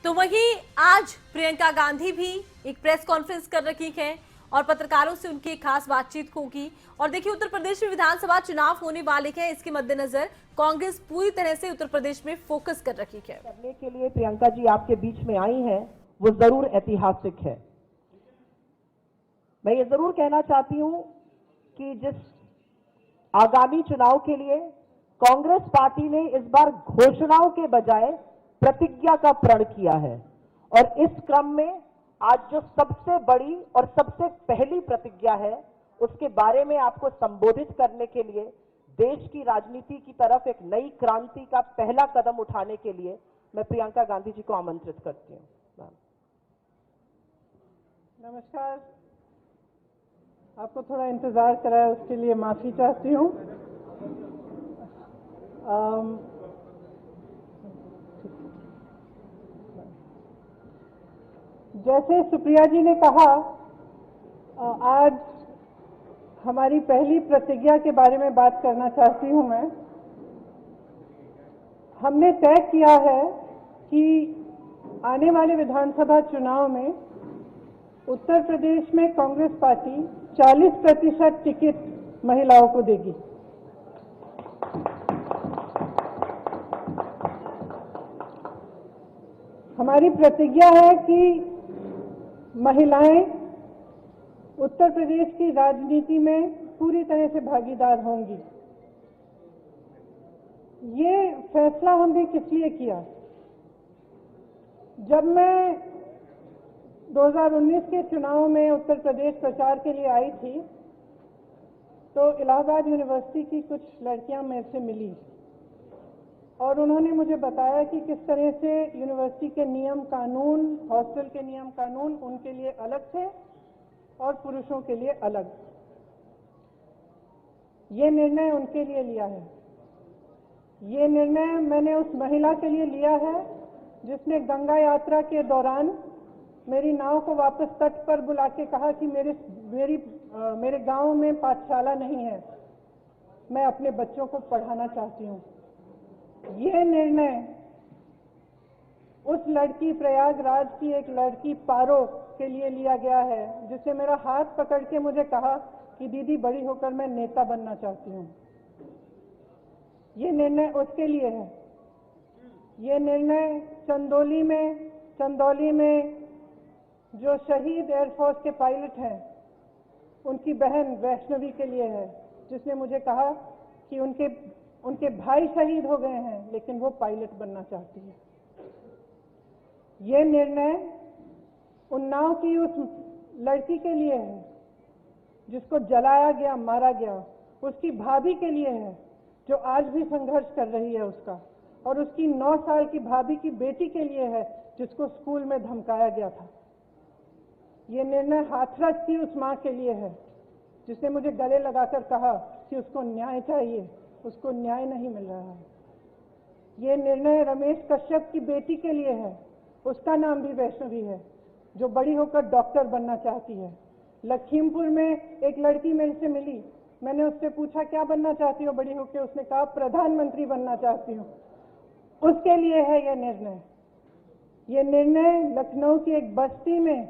तो वहीं आज प्रियंका गांधी भी एक प्रेस कॉन्फ्रेंस कर रखी है और पत्रकारों से उनकी खास बातचीत होगी। और देखिए, उत्तर प्रदेश में विधानसभा चुनाव होने वाले हैं, इसके मद्देनजर कांग्रेस पूरी तरह से उत्तर प्रदेश में फोकस कर रखी है। करने के लिए प्रियंका जी आपके बीच में आई हैं, वो जरूर ऐतिहासिक है। मैं ये जरूर कहना चाहती हूं कि जिस आगामी चुनाव के लिए कांग्रेस पार्टी ने इस बार घोषणाओं के बजाय प्रतिज्ञा का प्रण किया है, और इस क्रम में आज जो सबसे बड़ी और सबसे पहली प्रतिज्ञा है, उसके बारे में आपको संबोधित करने के लिए देश की राजनीति की तरफ एक नई क्रांति का पहला कदम उठाने के लिए मैं प्रियंका गांधी जी को आमंत्रित करती हूं। नमस्कार। आपको थोड़ा इंतजार कराया, उसके लिए माफी चाहती हूँ। जैसे सुप्रिया जी ने कहा, आज हमारी पहली प्रतिज्ञा के बारे में बात करना चाहती हूँ मैं। हमने तय किया है कि आने वाले विधानसभा चुनाव में उत्तर प्रदेश में कांग्रेस पार्टी 40% टिकट महिलाओं को देगी। हमारी प्रतिज्ञा है कि महिलाएं उत्तर प्रदेश की राजनीति में पूरी तरह से भागीदार होंगी। ये फैसला हमने किस लिए किया? जब मैं 2019 के चुनाव में उत्तर प्रदेश प्रचार के लिए आई थी, तो इलाहाबाद यूनिवर्सिटी की कुछ लड़कियां मेरे से मिली और उन्होंने मुझे बताया कि किस तरह से यूनिवर्सिटी के नियम कानून, हॉस्टल के नियम कानून उनके लिए अलग थे और पुरुषों के लिए अलग। ये निर्णय उनके लिए लिया है। ये निर्णय मैंने उस महिला के लिए लिया है जिसने गंगा यात्रा के दौरान मेरी नाव को वापस तट पर बुला के कहा कि मेरे गांव में पाठशाला नहीं है, मैं अपने बच्चों को पढ़ाना चाहती हूँ। यह निर्णय उस लड़की, प्रयागराज की एक लड़की पारो के लिए लिया गया है, जिसने मेरा हाथ पकड़ के मुझे कहा कि दीदी, बड़ी होकर मैं नेता बनना चाहती हूँ। ये निर्णय उसके लिए है। ये निर्णय चंदौली में जो शहीद एयरफोर्स के पायलट हैं, उनकी बहन वैष्णवी के लिए है, जिसने मुझे कहा कि उनके भाई शहीद हो गए हैं लेकिन वो पायलट बनना चाहती है। ये निर्णय उन्नाव की उस लड़की के लिए है जिसको जलाया गया, मारा गया, उसकी भाभी के लिए है जो आज भी संघर्ष कर रही है उसका, और उसकी 9 साल की भाभी की बेटी के लिए है जिसको स्कूल में धमकाया गया था। ये निर्णय हाथरस की उस माँ के लिए है जिसने मुझे गले लगाकर कहा कि उसको न्याय चाहिए, उसको न्याय नहीं मिल रहा है। ये निर्णय रमेश कश्यप की बेटी के लिए है, उसका नाम भी वैष्णवी है, जो बड़ी होकर डॉक्टर बनना चाहती है। लखीमपुर में एक लड़की मेरे से मिली, मैंने उससे पूछा क्या बनना चाहती हो बड़ी होकर? उसने कहा प्रधानमंत्री बनना चाहती हूँ। उसके लिए है यह निर्णय। ये निर्णय लखनऊ की एक बस्ती में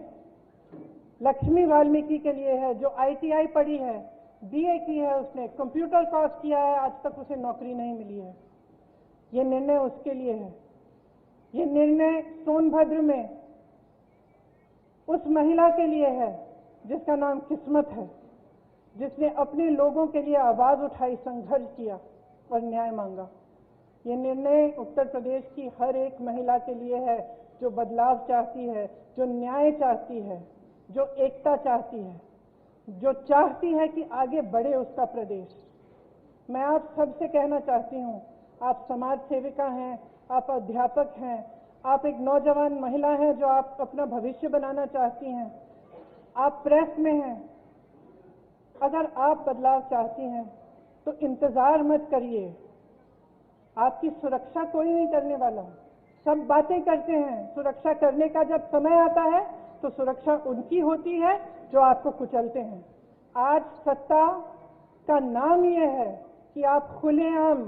लक्ष्मी वाल्मीकि के लिए है, जो ITI पढ़ी है, BA की है, उसने कंप्यूटर कोर्स किया है, आज तक उसे नौकरी नहीं मिली है। ये निर्णय उसके लिए है। ये निर्णय सोनभद्र में उस महिला के लिए है जिसका नाम किस्मत है, जिसने अपने लोगों के लिए आवाज उठाई, संघर्ष किया और न्याय मांगा। ये निर्णय उत्तर प्रदेश की हर एक महिला के लिए है जो बदलाव चाहती है, जो न्याय चाहती है, जो एकता चाहती है, जो चाहती है कि आगे बढ़े उसका प्रदेश। मैं आप सबसे कहना चाहती हूँ, आप समाज सेविका हैं, आप अध्यापक हैं, आप एक नौजवान महिला हैं जो आप अपना भविष्य बनाना चाहती हैं, आप प्रेस में हैं। अगर आप बदलाव चाहती हैं तो इंतजार मत करिए। आपकी सुरक्षा कोई नहीं करने वाला। सब बातें करते हैं, सुरक्षा करने का जब समय आता है तो सुरक्षा उनकी होती है जो आपको कुचलते हैं। आज सत्ता का नाम यह है कि आप खुलेआम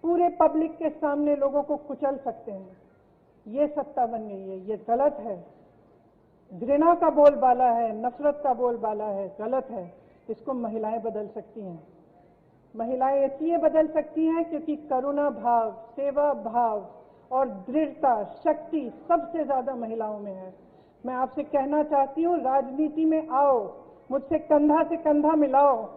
पूरे पब्लिक के सामने लोगों को कुचल सकते हैं। ये सत्ता बन गई है, ये गलत है। घृणा का बोलबाला है, नफरत का बोलबाला है, गलत है। इसको महिलाएं बदल सकती हैं। महिलाएं इसलिए बदल सकती हैं क्योंकि करुणा भाव, सेवा भाव और दृढ़ता, शक्ति सबसे ज्यादा महिलाओं में है। मैं आपसे कहना चाहती हूँ, राजनीति में आओ, मुझसे कंधा से कंधा मिलाओ।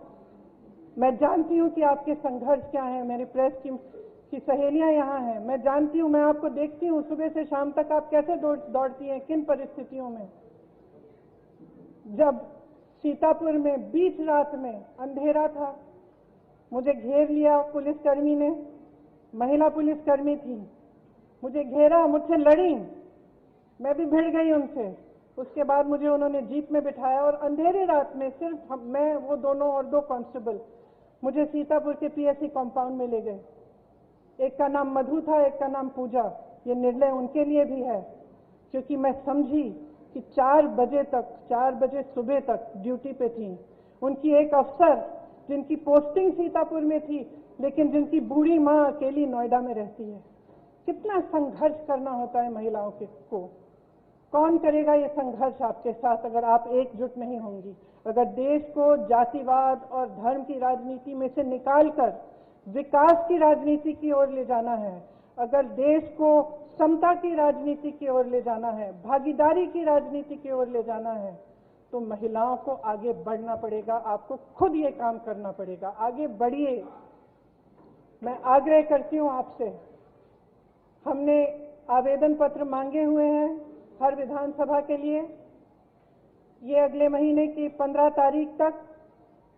मैं जानती हूँ कि आपके संघर्ष क्या है। मेरी प्रेस की सहेलियां यहाँ हैं, मैं जानती हूँ, मैं आपको देखती हूँ सुबह से शाम तक आप कैसे दौड़ती हैं, किन परिस्थितियों में। जब सीतापुर में बीच रात में अंधेरा था, मुझे घेर लिया पुलिसकर्मी ने, महिला पुलिसकर्मी थी, मुझे घेरा, मुझसे लड़ी, मैं भी भिड़ गई उनसे। उसके बाद मुझे उन्होंने जीप में बिठाया और अंधेरी रात में सिर्फ मैं, वो दोनों और 2 कांस्टेबल मुझे सीतापुर के पीएससी कंपाउंड में ले गए। एक का नाम मधु था, एक का नाम पूजा। ये निर्णय उनके लिए भी है क्योंकि मैं समझी कि 4 बजे सुबह तक ड्यूटी पे थी। उनकी एक अफसर जिनकी पोस्टिंग सीतापुर में थी, लेकिन जिनकी बूढ़ी माँ अकेली नोएडा में रहती है। कितना संघर्ष करना होता है महिलाओं को। कौन करेगा ये संघर्ष आपके साथ अगर आप एकजुट नहीं होंगी? अगर देश को जातिवाद और धर्म की राजनीति में से निकालकर विकास की राजनीति की ओर ले जाना है, अगर देश को समता की राजनीति की ओर ले जाना है, भागीदारी की राजनीति की ओर ले जाना है, तो महिलाओं को आगे बढ़ना पड़ेगा। आपको खुद ये काम करना पड़ेगा। आगे बढ़िए। मैं आग्रह करती हूँ आपसे, हमने आवेदन पत्र मांगे हुए हैं हर विधानसभा के लिए। ये अगले महीने की 15 तारीख तक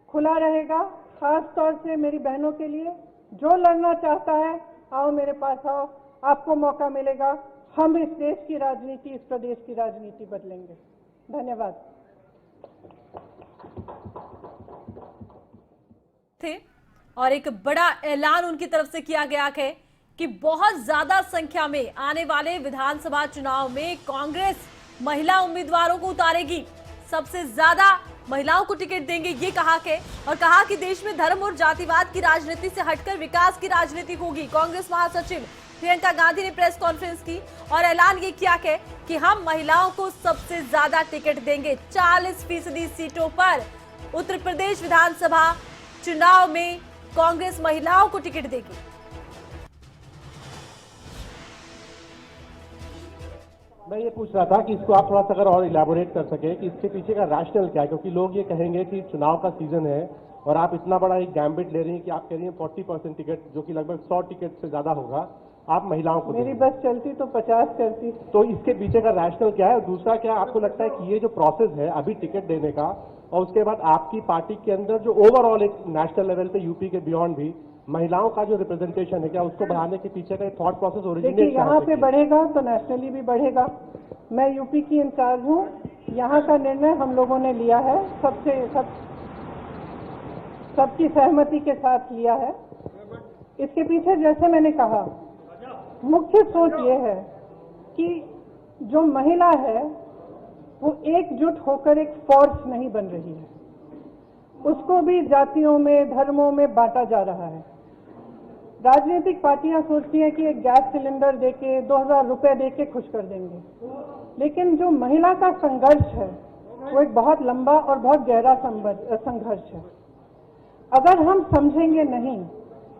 खुला रहेगा। खास तौर से मेरी बहनों के लिए, जो लड़ना चाहता है आओ मेरे पास आओ, आपको मौका मिलेगा। हम इस देश की राजनीति, इस प्रदेश की राजनीति बदलेंगे। धन्यवाद। थे और एक बड़ा ऐलान उनकी तरफ से किया गया है कि बहुत ज्यादा संख्या में आने वाले विधानसभा चुनाव में कांग्रेस महिला उम्मीदवारों को उतारेगी, सबसे ज्यादा महिलाओं को टिकट देंगे, ये कहा है। और कहा कि देश में धर्म और जातिवाद की राजनीति से हटकर विकास की राजनीति होगी। कांग्रेस महासचिव प्रियंका गांधी ने प्रेस कॉन्फ्रेंस की और ऐलान ये किया है कि हम महिलाओं को सबसे ज्यादा टिकट देंगे। 40% सीटों पर उत्तर प्रदेश विधानसभा चुनाव में कांग्रेस महिलाओं को टिकट देगी। मैं ये पूछ रहा था कि इसको आप थोड़ा सा अगर और इलैबोरेट कर सके कि इसके पीछे का रैशनल क्या है, क्योंकि लोग ये कहेंगे कि चुनाव का सीजन है और आप इतना बड़ा एक गैम्बिट ले रही हैं कि आप कह रही हैं 40% टिकट, जो कि लगभग 100 टिकट से ज्यादा होगा, आप महिलाओं को मेरी बस चलती तो 50 करती। तो इसके पीछे का रैशनल क्या है? और दूसरा, क्या आपको लगता है कि ये जो प्रोसेस है अभी टिकट देने का और उसके बाद आपकी पार्टी के अंदर जो ओवरऑल एक नेशनल लेवल पे यूपी के बियॉन्ड भी महिलाओं का जो रिप्रेजेंटेशन है, क्या उसको बढ़ाने के पीछे का थॉट प्रोसेस ओरिजिनेट देखिए, यहाँ पे बढ़ेगा तो नेशनली भी बढ़ेगा। मैं यूपी की इंचार्ज हूँ, यहाँ का निर्णय हम लोगों ने लिया है, सबकी सहमति के साथ लिया है। इसके पीछे, जैसे मैंने कहा, मुख्य सोच ये है कि जो महिला है वो एकजुट होकर एक फोर्स नहीं बन रही है, उसको भी जातियों में, धर्मों में बांटा जा रहा है। राजनीतिक पार्टियां सोचती हैं कि एक गैस सिलेंडर देके 2000 रुपए देके खुश कर देंगे, लेकिन जो महिला का संघर्ष है वो एक बहुत लंबा और बहुत गहरा संघर्ष है। अगर हम समझेंगे नहीं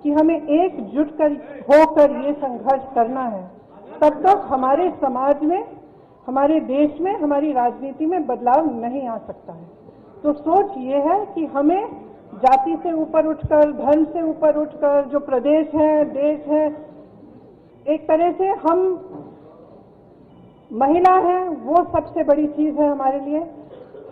कि हमें एकजुट होकर ये संघर्ष करना है, तब तक हमारे समाज में, हमारे देश में, हमारी राजनीति में बदलाव नहीं आ सकता है। तो सोच ये है कि हमें जाति से ऊपर उठकर, धर्म से ऊपर उठकर, जो प्रदेश है, देश है, एक तरह से हम महिला है, वो सबसे बड़ी चीज है हमारे लिए।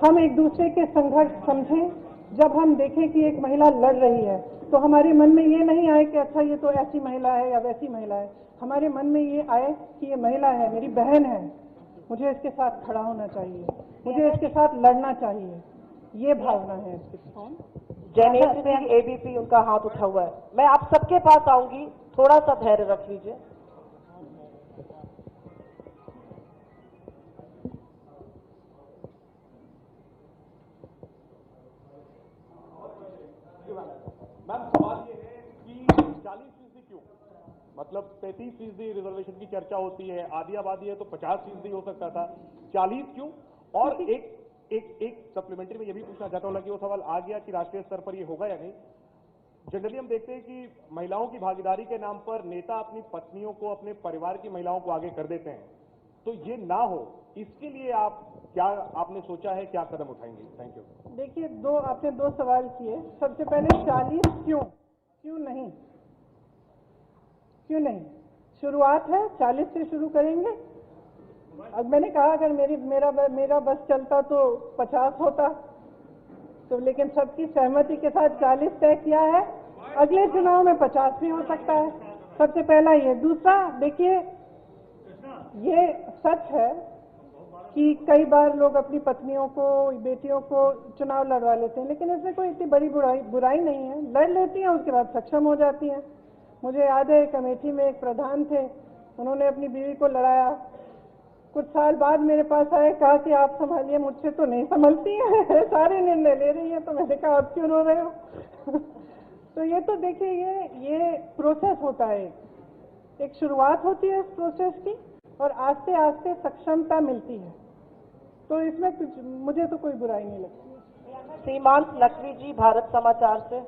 हम एक दूसरे के संघर्ष समझें। जब हम देखें कि एक महिला लड़ रही है तो हमारे मन में ये नहीं आए कि अच्छा ये तो ऐसी महिला है या वैसी महिला है। हमारे मन में ये आए कि ये महिला है, मेरी बहन है, मुझे इसके साथ खड़ा होना चाहिए, मुझे इसके साथ लड़ना चाहिए। ये भावना है इसके पीछे। जयनेश सिंह एबीपी, उनका हाथ उठा हुआ है। मैं आप सबके पास आऊंगी, थोड़ा सा धैर्य रख लीजिए। मैम, सवाल ये है कि 40% क्यों? मतलब 35% रिजर्वेशन की चर्चा होती है, आधी आबादी है तो 50% हो सकता था, 40 क्यों? और एक सप्लीमेंट्री में ये भी पूछना चाहता हूँ कि वो सवाल आ गया कि राष्ट्रीय स्तर पर ये होगा या नहीं। जनरली हम देखते हैं कि महिलाओं की भागीदारी के नाम पर नेता अपनी पत्नियों को, अपने परिवार की महिलाओं को आगे कर देते हैं, तो ये ना हो इसके लिए आपने सोचा है, क्या कदम उठाएंगे? Thank you. देखिए, आपने दो सवाल किए। सबसे पहले 40 क्यों नहीं? शुरुआत है, 40 से शुरू करेंगे। अब मैंने कहा अगर मेरा बस चलता तो 50 होता, तो लेकिन सबकी सहमति के साथ 40 तय किया है। अगले चुनाव में 50 भी हो सकता है। सबसे पहला ये। दूसरा, देखिए, ये सच है कि कई बार लोग अपनी पत्नियों को, बेटियों को चुनाव लड़वा लेते हैं, लेकिन इसमें कोई इतनी बड़ी बुराई नहीं है। लड़ लेती हैं, उसके बाद सक्षम हो जाती हैं। मुझे याद है एक अमेठी में एक प्रधान थे, उन्होंने अपनी बीवी को लड़ाया, कुछ साल बाद मेरे पास आए, कहा कि आप संभालिए, मुझसे तो नहीं संभलती है, सारे निर्णय ले रही है। तो मैंने कहा आप क्यों रो रहे हो? तो ये तो देखिए, ये प्रोसेस होता है, एक शुरुआत होती है इस प्रोसेस की, और आस्ते आस्ते सक्षमता मिलती है। तो इसमें मुझे तो कोई बुराई नहीं लगती। सीमांत नकवी जी, भारत समाचार से।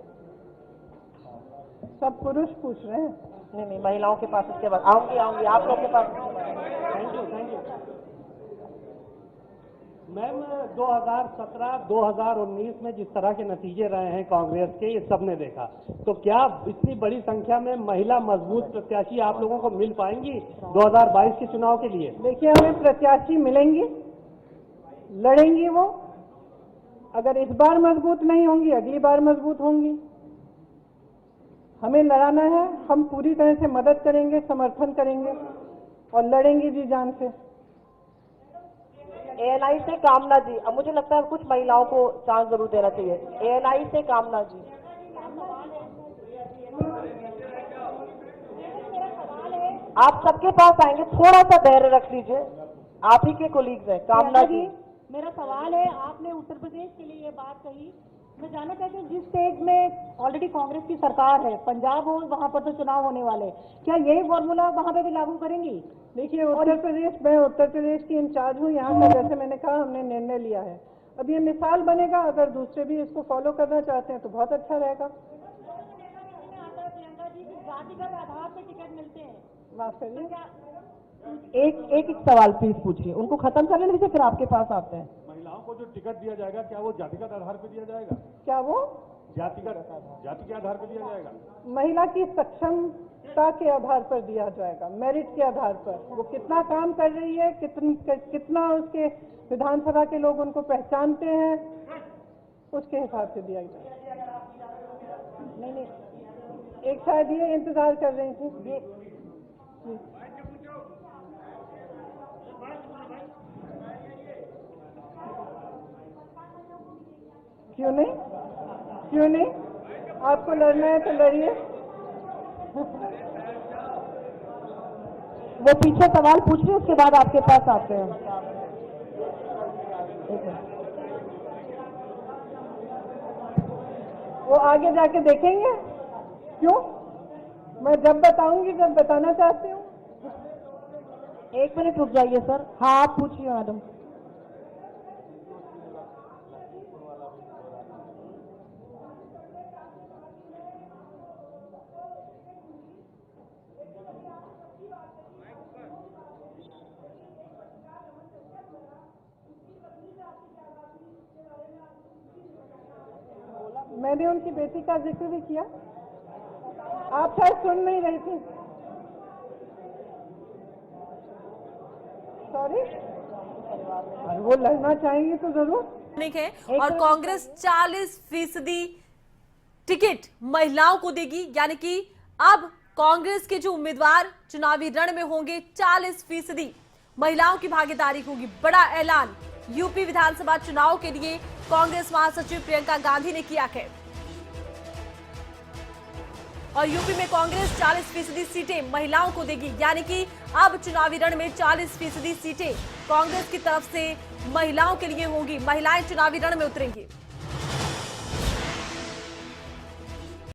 सब पुरुष पूछ रहे हैं। नहीं, महिलाओं के पास इसके बाद आऊंगी आप लोग के पास। Thank you. मैम, 2017-2019 में जिस तरह के नतीजे रहे हैं कांग्रेस के, ये सबने देखा, तो क्या इतनी बड़ी संख्या में महिला मजबूत प्रत्याशी आप लोगों को मिल पाएंगी 2022 के चुनाव के लिए? देखिए, हमें प्रत्याशी मिलेंगी, लड़ेंगी वो। अगर इस बार मजबूत नहीं होंगी, अगली बार मजबूत होंगी। हमें लड़ाना है, हम पूरी तरह से मदद करेंगे, समर्थन करेंगे और लड़ेंगे जी जान से। एएनआई से कामना जी, अब मुझे लगता है कुछ महिलाओं को चांस जरूर देना चाहिए। एएनआई से कामना जी। आप सबके पास आएंगे, थोड़ा सा धैर्य रख लीजिए, आप ही के कोलीग्स हैं। कामना जी, मेरा सवाल है, आपने उत्तर प्रदेश के लिए ये बात कही, मैं जानना चाहती हूँ, जिस स्टेट में ऑलरेडी कांग्रेस की सरकार है, पंजाब हो, वहाँ पर तो चुनाव होने वाले, क्या यही फॉर्मूला वहाँ पे भी लागू करेंगी? देखिए, मैं उत्तर प्रदेश की इंचार्ज हूँ यहाँ का। जैसे मैंने कहा, हमने निर्णय लिया है। अब ये मिसाल बनेगा, अगर दूसरे भी इसको फॉलो करना चाहते हैं तो बहुत अच्छा रहेगा। प्रियंका जी, जातिगत आधार पर टिकट मिलते हैं, माफ करिए, एक सवाल प्लीज पूछिए, उनको खत्म कर लेने दीजिए, फिर आपके पास आते हैं। महिलाओं को जो टिकट दिया जाएगा, क्या वो जातिगत आधार पर दिया जाएगा? क्या वो जाति के आधार पर दिया जाएगा? महिला की सक्षमता के आधार पर दिया जाएगा, मेरिट के आधार पर। वो कितना काम कर रही है, कितना उसके विधानसभा के लोग उनको पहचानते हैं, उसके हिसाब से दिया जाएगा। नहीं, एक शायद ये इंतजार कर रही थी। क्यों नहीं? आपको लड़ना है तो लड़िए। वो पीछे सवाल पूछ रहे, उसके बाद आपके पास आते हैं। वो आगे जाके देखेंगे। क्यों? मैं जब बताऊंगी, जब बताना चाहती हूँ। 1 मिनट रुक जाइए सर। हाँ, आप पूछिए मैडम। मैंने उनकी बेटी का जिक्र भी किया, आप शायद सुन नहीं रही थी। सॉरी, वो लड़ना चाहेंगे तो जरूर। है और कांग्रेस 40% टिकट महिलाओं को देगी, यानी कि अब कांग्रेस के जो उम्मीदवार चुनावी रण में होंगे 40% महिलाओं की भागीदारी होगी। बड़ा ऐलान यूपी विधानसभा चुनाव के लिए कांग्रेस महासचिव प्रियंका गांधी ने किया है और यूपी में कांग्रेस 40% सीटें महिलाओं को देगी, यानी कि अब चुनावी रण में 40% सीटें कांग्रेस की तरफ से महिलाओं के लिए होंगी। महिलाएं चुनावी रण में उतरेंगी।